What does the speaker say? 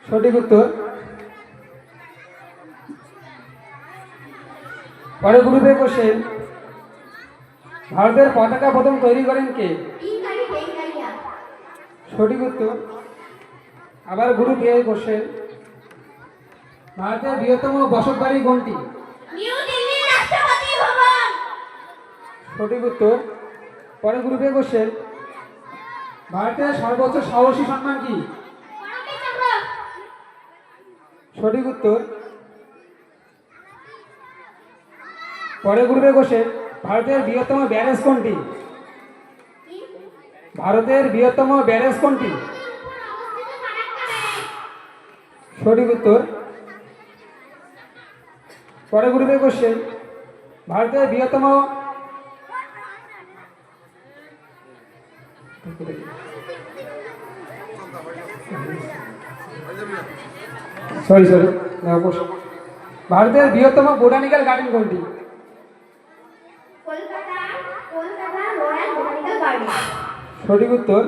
সঠিক উত্তর। পরের গ্রুপে কোশ্চেন, ভারতের পতাকা প্রথম তৈরি করেন কে? সঠিক উত্তর। আবার গ্রুপ এ কোশ্চেন, ভারতের বৃহত্তম বসত বাড়ি কোনটি? সঠিক উত্তর। পরের গ্রুপে কোশ্চেন, ভারতের সর্বোচ্চ সাহসী সম্মান কি? সঠিক উত্তর। পরের গ্রুপে কোশ্চেন, ভারতের বৃহত্তম ব্যারেজ কোনটি? ভারতের বৃহত্তম ব্যারেজ কোনটি? সঠিক উত্তর। পরের গ্রুপে কোশ্চেন, ভারতের বৃহত্তম ভারতের বৃহত্তম বোটানিক্যাল গার্ডেন কোনটি? সঠিক উত্তর।